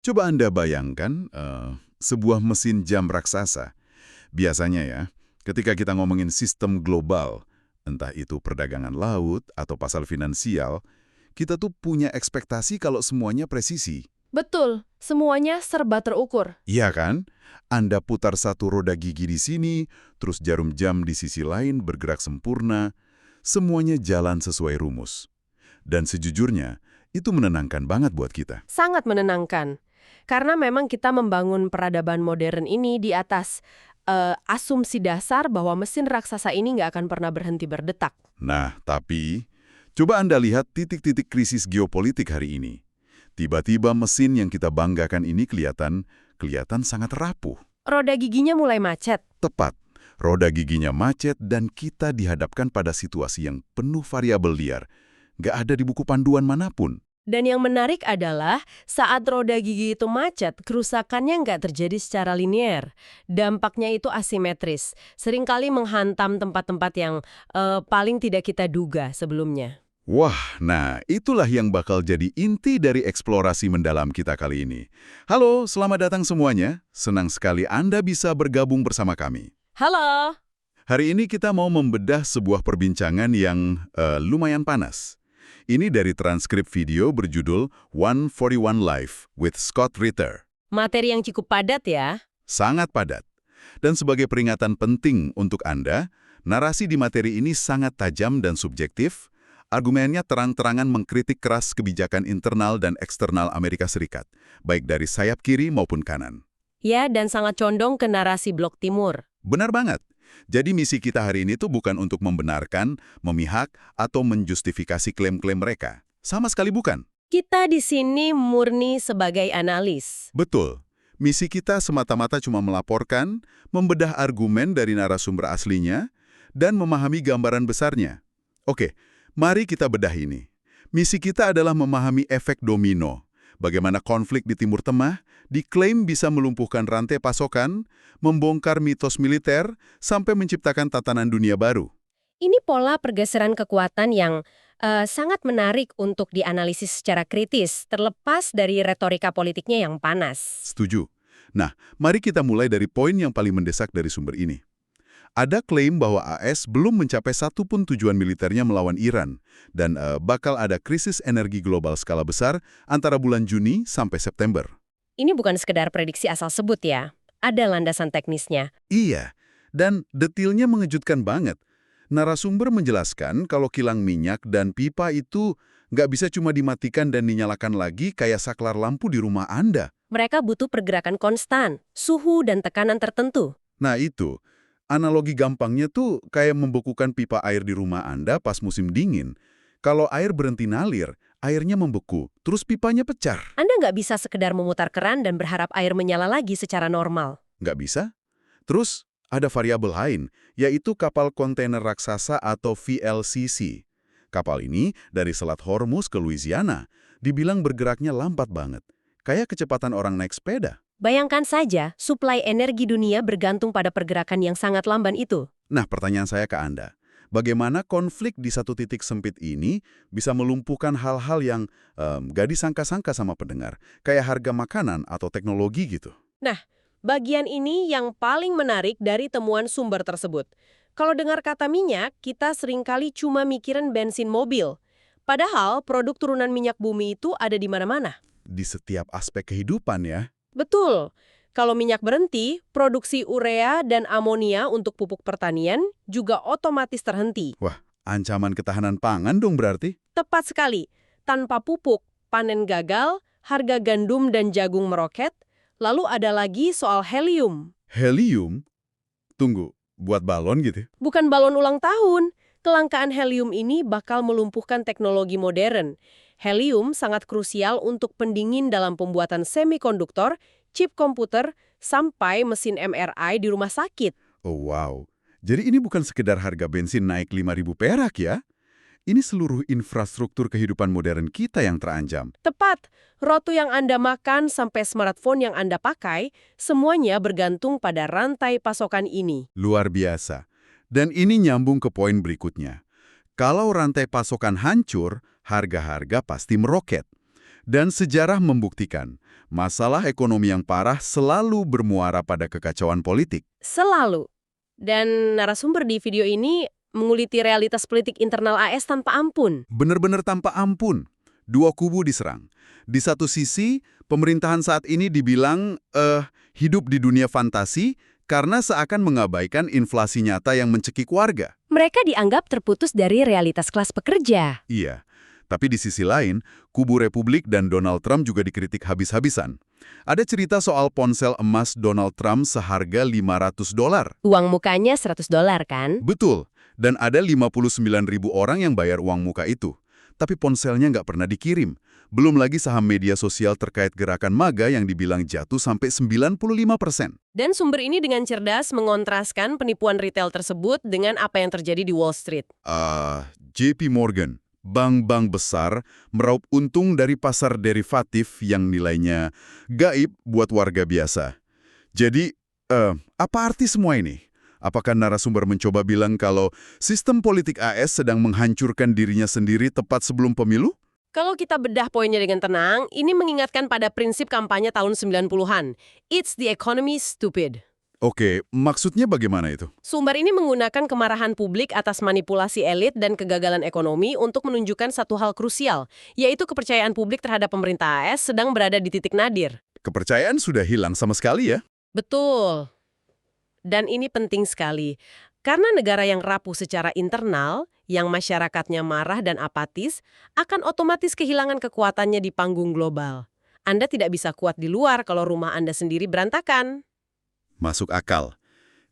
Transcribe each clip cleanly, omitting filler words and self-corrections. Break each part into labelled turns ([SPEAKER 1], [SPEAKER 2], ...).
[SPEAKER 1] Coba Anda bayangkan sebuah mesin jam raksasa. Biasanya ya, ketika kita ngomongin sistem global, entah itu perdagangan laut atau pasar finansial, kita tuh punya ekspektasi kalau semuanya presisi.
[SPEAKER 2] Betul, semuanya serba terukur.
[SPEAKER 1] Iya kan? Anda putar satu roda gigi di sini, terus jarum jam di sisi lain bergerak sempurna, semuanya jalan sesuai rumus. Dan sejujurnya, itu menenangkan banget buat kita.
[SPEAKER 2] Sangat menenangkan. Karena memang kita membangun peradaban modern ini di atas asumsi dasar bahwa mesin raksasa ini nggak akan pernah berhenti berdetak.
[SPEAKER 1] Nah, tapi coba Anda lihat titik-titik krisis geopolitik hari ini. Tiba-tiba mesin yang kita banggakan ini kelihatan sangat rapuh.
[SPEAKER 2] Roda giginya mulai macet.
[SPEAKER 1] Tepat, roda giginya macet dan kita dihadapkan pada situasi yang penuh variabel liar. Nggak ada di buku panduan manapun.
[SPEAKER 2] Dan yang menarik adalah saat roda gigi itu macet, kerusakannya nggak terjadi secara linier. Dampaknya itu asimetris, seringkali menghantam tempat-tempat yang paling tidak kita duga sebelumnya.
[SPEAKER 1] Wah, nah itulah yang bakal jadi inti dari eksplorasi mendalam kita kali ini. Halo, selamat datang semuanya. Senang sekali Anda bisa bergabung bersama kami.
[SPEAKER 2] Halo!
[SPEAKER 1] Hari ini kita mau membedah sebuah perbincangan yang lumayan panas. Ini dari transkrip video berjudul 141 Life with Scott Ritter.
[SPEAKER 2] Materi yang cukup padat ya.
[SPEAKER 1] Sangat padat. Dan sebagai peringatan penting untuk Anda, narasi di materi ini sangat tajam dan subjektif. Argumennya terang-terangan mengkritik keras kebijakan internal dan eksternal Amerika Serikat, baik dari sayap kiri maupun kanan.
[SPEAKER 2] Ya, dan sangat condong ke narasi Blok Timur.
[SPEAKER 1] Benar banget. Jadi misi kita hari ini tuh bukan untuk membenarkan, memihak, atau menjustifikasi klaim-klaim mereka. Sama sekali bukan.
[SPEAKER 2] Kita di sini murni sebagai analis.
[SPEAKER 1] Betul. Misi kita semata-mata cuma melaporkan, membedah argumen dari narasumber aslinya, dan memahami gambaran besarnya. Oke, mari kita bedah ini. Misi kita adalah memahami efek domino. Bagaimana konflik di Timur Tengah diklaim bisa melumpuhkan rantai pasokan, membongkar mitos militer, sampai menciptakan tatanan dunia baru.
[SPEAKER 2] Ini pola pergeseran kekuatan yang sangat menarik untuk dianalisis secara kritis, terlepas dari retorika politiknya yang panas.
[SPEAKER 1] Setuju. Nah, mari kita mulai dari poin yang paling mendesak dari sumber ini. Ada klaim bahwa AS belum mencapai satu pun tujuan militernya melawan Iran, dan bakal ada krisis energi global skala besar antara bulan Juni sampai September.
[SPEAKER 2] Ini bukan sekedar prediksi asal sebut ya, ada landasan teknisnya.
[SPEAKER 1] Iya, dan detailnya mengejutkan banget. Narasumber menjelaskan kalau kilang minyak dan pipa itu nggak bisa cuma dimatikan dan dinyalakan lagi kayak saklar lampu di rumah Anda.
[SPEAKER 2] Mereka butuh pergerakan konstan, suhu dan tekanan tertentu.
[SPEAKER 1] Nah itu, analogi gampangnya tuh kayak membekukan pipa air di rumah Anda pas musim dingin. Kalau air berhenti nalir, airnya membeku, terus pipanya pecah.
[SPEAKER 2] Anda nggak bisa sekedar memutar keran dan berharap air menyala lagi secara normal.
[SPEAKER 1] Nggak bisa? Terus, ada variabel lain, yaitu kapal kontainer raksasa atau VLCC. Kapal ini dari Selat Hormuz ke Louisiana, dibilang bergeraknya lambat banget. Kayak kecepatan orang naik sepeda.
[SPEAKER 2] Bayangkan saja, suplai energi dunia bergantung pada pergerakan yang sangat lamban itu.
[SPEAKER 1] Nah, pertanyaan saya ke Anda. Bagaimana konflik di satu titik sempit ini bisa melumpuhkan hal-hal yang gak disangka-sangka sama pendengar, kayak harga makanan atau teknologi gitu?
[SPEAKER 2] Nah, bagian ini yang paling menarik dari temuan sumber tersebut. Kalau dengar kata minyak, kita seringkali cuma mikirin bensin mobil. Padahal produk turunan minyak bumi itu ada di mana-mana.
[SPEAKER 1] Di setiap aspek kehidupan ya.
[SPEAKER 2] Betul. Kalau minyak berhenti, produksi urea dan amonia untuk pupuk pertanian juga otomatis terhenti.
[SPEAKER 1] Wah, ancaman ketahanan pangan dong berarti?
[SPEAKER 2] Tepat sekali. Tanpa pupuk, panen gagal, harga gandum dan jagung meroket. Lalu ada lagi soal helium.
[SPEAKER 1] Helium? Tunggu, buat balon gitu?
[SPEAKER 2] Bukan balon ulang tahun. Kelangkaan helium ini bakal melumpuhkan teknologi modern. Helium sangat krusial untuk pendingin dalam pembuatan semikonduktor, chip komputer, sampai mesin MRI di rumah sakit.
[SPEAKER 1] Oh wow, jadi ini bukan sekedar harga bensin naik 5.000 perak ya? Ini seluruh infrastruktur kehidupan modern kita yang terancam.
[SPEAKER 2] Tepat, roti yang Anda makan sampai smartphone yang Anda pakai, semuanya bergantung pada rantai pasokan ini.
[SPEAKER 1] Luar biasa. Dan ini nyambung ke poin berikutnya. Kalau rantai pasokan hancur, harga-harga pasti meroket. Dan sejarah membuktikan, masalah ekonomi yang parah selalu bermuara pada kekacauan politik.
[SPEAKER 2] Selalu. Dan narasumber di video ini menguliti realitas politik internal AS tanpa ampun.
[SPEAKER 1] Benar-benar tanpa ampun. Dua kubu diserang. Di satu sisi, pemerintahan saat ini dibilang hidup di dunia fantasi karena seakan mengabaikan inflasi nyata yang mencekik warga.
[SPEAKER 2] Mereka dianggap terputus dari realitas kelas pekerja.
[SPEAKER 1] Iya, tapi di sisi lain, kubu Republik dan Donald Trump juga dikritik habis-habisan. Ada cerita soal ponsel emas Donald Trump seharga $500.
[SPEAKER 2] Uang mukanya $100 kan?
[SPEAKER 1] Betul, dan ada 59.000 orang yang bayar uang muka itu. Tapi ponselnya nggak pernah dikirim. Belum lagi saham media sosial terkait gerakan MAGA yang dibilang jatuh sampai 95%.
[SPEAKER 2] Dan sumber ini dengan cerdas mengontraskan penipuan retail tersebut dengan apa yang terjadi di Wall Street.
[SPEAKER 1] JP Morgan, bank-bank besar, meraup untung dari pasar derivatif yang nilainya gaib buat warga biasa. Jadi, apa arti semua ini? Apakah narasumber mencoba bilang kalau sistem politik AS sedang menghancurkan dirinya sendiri tepat sebelum pemilu?
[SPEAKER 2] Kalau kita bedah poinnya dengan tenang, ini mengingatkan pada prinsip kampanye tahun 90-an. It's the economy, stupid.
[SPEAKER 1] Oke, maksudnya bagaimana itu?
[SPEAKER 2] Sumber ini menggunakan kemarahan publik atas manipulasi elit dan kegagalan ekonomi untuk menunjukkan satu hal krusial, yaitu kepercayaan publik terhadap pemerintah AS sedang berada di titik nadir.
[SPEAKER 1] Kepercayaan sudah hilang sama sekali ya?
[SPEAKER 2] Betul. Dan ini penting sekali. Karena negara yang rapuh secara internal, yang masyarakatnya marah dan apatis, akan otomatis kehilangan kekuatannya di panggung global. Anda tidak bisa kuat di luar kalau rumah Anda sendiri berantakan.
[SPEAKER 1] Masuk akal.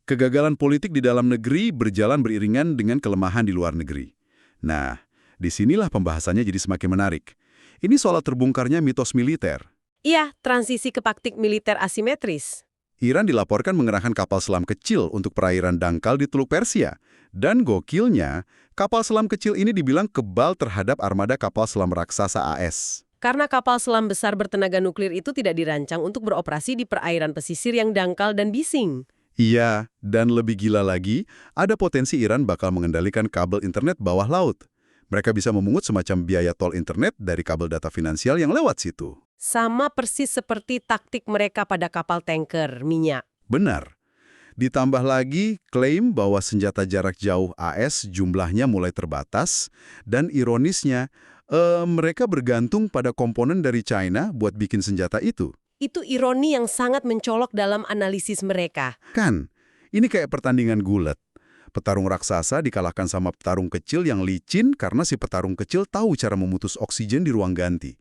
[SPEAKER 1] Kegagalan politik di dalam negeri berjalan beriringan dengan kelemahan di luar negeri. Nah, disinilah pembahasannya jadi semakin menarik. Ini soal terbongkarnya mitos militer.
[SPEAKER 2] Iya, transisi ke taktik militer asimetris.
[SPEAKER 1] Iran dilaporkan mengerahkan kapal selam kecil untuk perairan dangkal di Teluk Persia. Dan gokilnya, kapal selam kecil ini dibilang kebal terhadap armada kapal selam raksasa AS.
[SPEAKER 2] Karena kapal selam besar bertenaga nuklir itu tidak dirancang untuk beroperasi di perairan pesisir yang dangkal dan bising.
[SPEAKER 1] Iya, dan lebih gila lagi, ada potensi Iran bakal mengendalikan kabel internet bawah laut. Mereka bisa memungut semacam biaya tol internet dari kabel data finansial yang lewat situ.
[SPEAKER 2] Sama persis seperti taktik mereka pada kapal tanker minyak.
[SPEAKER 1] Benar. Ditambah lagi klaim bahwa senjata jarak jauh AS jumlahnya mulai terbatas, dan ironisnya, mereka bergantung pada komponen dari China buat bikin senjata itu.
[SPEAKER 2] Itu ironi yang sangat mencolok dalam analisis mereka.
[SPEAKER 1] Kan, ini kayak pertandingan gulat. Petarung raksasa dikalahkan sama petarung kecil yang licin karena si petarung kecil tahu cara memutus oksigen di ruang ganti.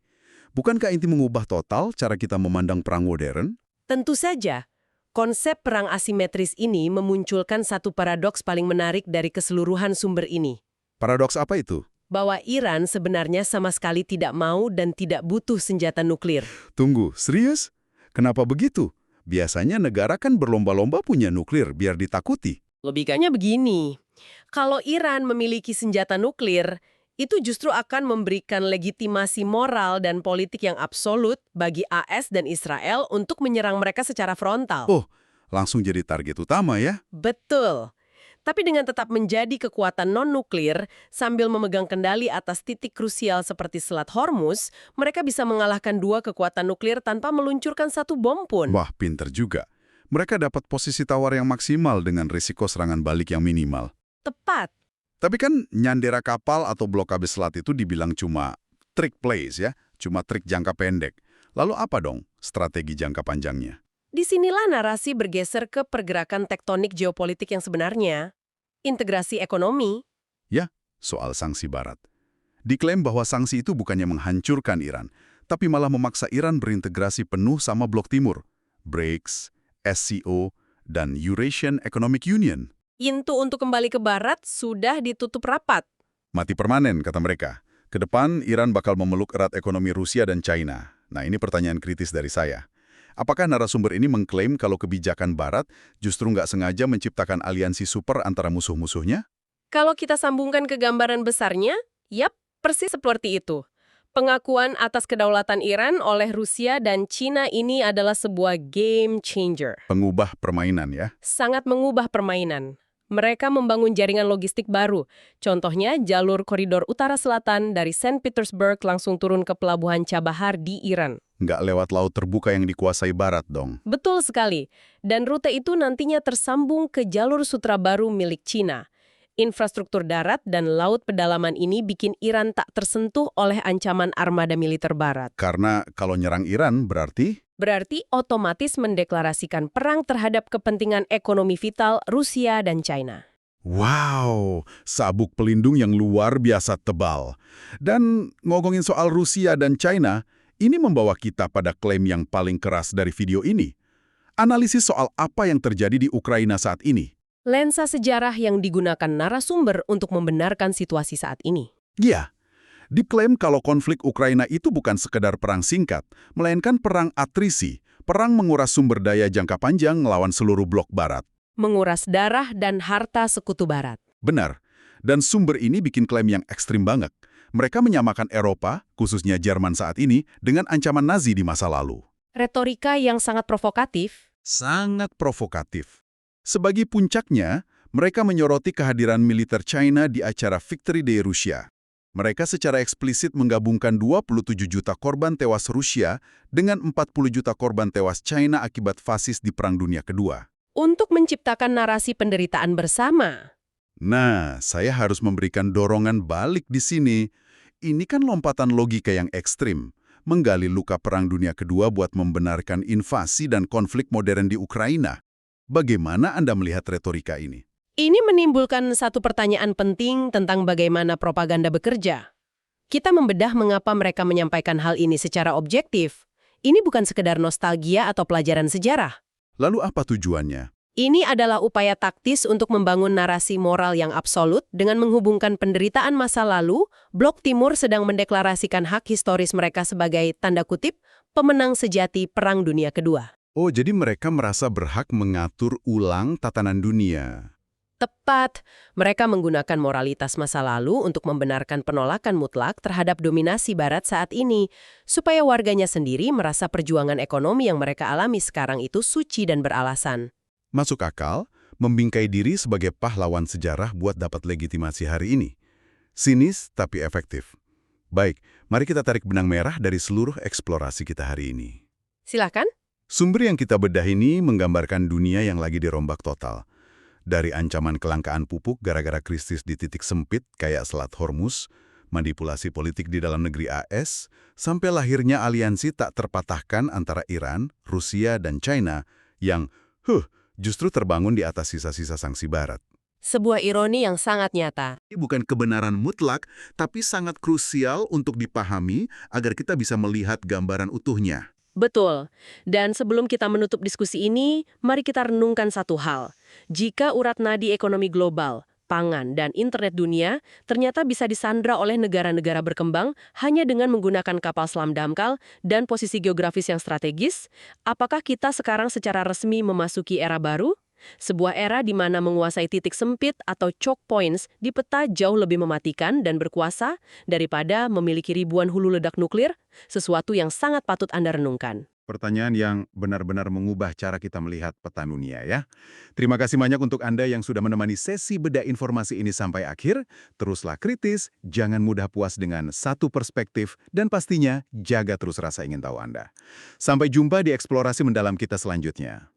[SPEAKER 1] Bukankah ini mengubah total cara kita memandang perang modern?
[SPEAKER 2] Tentu saja. Konsep perang asimetris ini memunculkan satu paradoks paling menarik dari keseluruhan sumber ini.
[SPEAKER 1] Paradoks apa itu?
[SPEAKER 2] Bahwa Iran sebenarnya sama sekali tidak mau dan tidak butuh senjata nuklir.
[SPEAKER 1] Tunggu, serius? Kenapa begitu? Biasanya negara kan berlomba-lomba punya nuklir biar ditakuti.
[SPEAKER 2] Logikanya begini, kalau Iran memiliki senjata nuklir, itu justru akan memberikan legitimasi moral dan politik yang absolut bagi AS dan Israel untuk menyerang mereka secara frontal.
[SPEAKER 1] Oh, langsung jadi target utama ya?
[SPEAKER 2] Betul. Tapi dengan tetap menjadi kekuatan non-nuklir, sambil memegang kendali atas titik krusial seperti Selat Hormuz, mereka bisa mengalahkan dua kekuatan nuklir tanpa meluncurkan satu bom pun.
[SPEAKER 1] Wah, pinter juga. Mereka dapat posisi tawar yang maksimal dengan risiko serangan balik yang minimal.
[SPEAKER 2] Tepat.
[SPEAKER 1] Tapi kan nyandera kapal atau blokade selat itu dibilang cuma trick plays ya, cuma trik jangka pendek. Lalu apa dong strategi jangka panjangnya?
[SPEAKER 2] Disinilah narasi bergeser ke pergerakan tektonik geopolitik yang sebenarnya. Integrasi ekonomi.
[SPEAKER 1] Ya, soal sanksi barat. Diklaim bahwa sanksi itu bukannya menghancurkan Iran, tapi malah memaksa Iran berintegrasi penuh sama Blok Timur, BRICS, SCO, dan Eurasian Economic Union.
[SPEAKER 2] Pintu untuk kembali ke barat sudah ditutup rapat.
[SPEAKER 1] Mati permanen, kata mereka. Kedepan, Iran bakal memeluk erat ekonomi Rusia dan China. Nah, ini pertanyaan kritis dari saya. Apakah narasumber ini mengklaim kalau kebijakan barat justru nggak sengaja menciptakan aliansi super antara musuh-musuhnya?
[SPEAKER 2] Kalau kita sambungkan ke gambaran besarnya, yap, persis seperti itu. Pengakuan atas kedaulatan Iran oleh Rusia dan China ini adalah sebuah game changer.
[SPEAKER 1] Pengubah permainan ya?
[SPEAKER 2] Sangat mengubah permainan. Mereka membangun jaringan logistik baru. Contohnya, jalur koridor utara-selatan dari Saint Petersburg langsung turun ke pelabuhan Chabahar di Iran.
[SPEAKER 1] Nggak lewat laut terbuka yang dikuasai Barat dong.
[SPEAKER 2] Betul sekali. Dan rute itu nantinya tersambung ke jalur sutra baru milik Cina. Infrastruktur darat dan laut pedalaman ini bikin Iran tak tersentuh oleh ancaman armada militer Barat.
[SPEAKER 1] Karena kalau nyerang Iran berarti...
[SPEAKER 2] Berarti otomatis mendeklarasikan perang terhadap kepentingan ekonomi vital Rusia dan China.
[SPEAKER 1] Wow, sabuk pelindung yang luar biasa tebal. Dan ngomongin soal Rusia dan China, ini membawa kita pada klaim yang paling keras dari video ini. Analisis soal apa yang terjadi di Ukraina saat ini.
[SPEAKER 2] Lensa sejarah yang digunakan narasumber untuk membenarkan situasi saat ini.
[SPEAKER 1] Ya, diklaim kalau konflik Ukraina itu bukan sekedar perang singkat, melainkan perang atrisi, perang menguras sumber daya jangka panjang melawan seluruh blok Barat.
[SPEAKER 2] Menguras darah dan harta sekutu Barat.
[SPEAKER 1] Benar, dan sumber ini bikin klaim yang ekstrim banget. Mereka menyamakan Eropa, khususnya Jerman saat ini, dengan ancaman Nazi di masa lalu.
[SPEAKER 2] Retorika yang sangat provokatif.
[SPEAKER 1] Sangat provokatif. Sebagai puncaknya, mereka menyoroti kehadiran militer China di acara Victory Day Rusia. Mereka secara eksplisit menggabungkan 27 juta korban tewas Rusia dengan 40 juta korban tewas China akibat fasis di Perang Dunia Kedua.
[SPEAKER 2] Untuk menciptakan narasi penderitaan bersama.
[SPEAKER 1] Nah, saya harus memberikan dorongan balik di sini. Ini kan lompatan logika yang ekstrim. Menggali luka Perang Dunia Kedua buat membenarkan invasi dan konflik modern di Ukraina. Bagaimana Anda melihat retorika ini?
[SPEAKER 2] Ini menimbulkan satu pertanyaan penting tentang bagaimana propaganda bekerja. Kita membedah mengapa mereka menyampaikan hal ini secara objektif. Ini bukan sekedar nostalgia atau pelajaran sejarah.
[SPEAKER 1] Lalu apa tujuannya?
[SPEAKER 2] Ini adalah upaya taktis untuk membangun narasi moral yang absolut dengan menghubungkan penderitaan masa lalu. Blok Timur sedang mendeklarasikan hak historis mereka sebagai, tanda kutip, pemenang sejati Perang Dunia Kedua.
[SPEAKER 1] Oh, jadi mereka merasa berhak mengatur ulang tatanan dunia.
[SPEAKER 2] Tepat, mereka menggunakan moralitas masa lalu untuk membenarkan penolakan mutlak terhadap dominasi Barat saat ini, supaya warganya sendiri merasa perjuangan ekonomi yang mereka alami sekarang itu suci dan beralasan.
[SPEAKER 1] Masuk akal, membingkai diri sebagai pahlawan sejarah buat dapat legitimasi hari ini. Sinis tapi efektif. Baik, mari kita tarik benang merah dari seluruh eksplorasi kita hari ini.
[SPEAKER 2] Silakan.
[SPEAKER 1] Sumber yang kita bedah ini menggambarkan dunia yang lagi dirombak total. Dari ancaman kelangkaan pupuk gara-gara krisis di titik sempit kayak Selat Hormuz, manipulasi politik di dalam negeri AS, sampai lahirnya aliansi tak terpatahkan antara Iran, Rusia, dan China yang, justru terbangun di atas sisa-sisa sanksi Barat.
[SPEAKER 2] Sebuah ironi yang sangat nyata.
[SPEAKER 1] Ini bukan kebenaran mutlak, tapi sangat krusial untuk dipahami agar kita bisa melihat gambaran utuhnya.
[SPEAKER 2] Betul. Dan sebelum kita menutup diskusi ini, mari kita renungkan satu hal. Jika urat nadi ekonomi global, pangan, dan internet dunia ternyata bisa disandra oleh negara-negara berkembang hanya dengan menggunakan kapal selam damkar dan posisi geografis yang strategis, apakah kita sekarang secara resmi memasuki era baru? Sebuah era di mana menguasai titik sempit atau choke points di peta jauh lebih mematikan dan berkuasa daripada memiliki ribuan hulu ledak nuklir, sesuatu yang sangat patut Anda renungkan.
[SPEAKER 1] Pertanyaan yang benar-benar mengubah cara kita melihat peta dunia ya. Terima kasih banyak untuk Anda yang sudah menemani sesi bedah informasi ini sampai akhir. Teruslah kritis, jangan mudah puas dengan satu perspektif, dan pastinya jaga terus rasa ingin tahu Anda. Sampai jumpa di eksplorasi mendalam kita selanjutnya.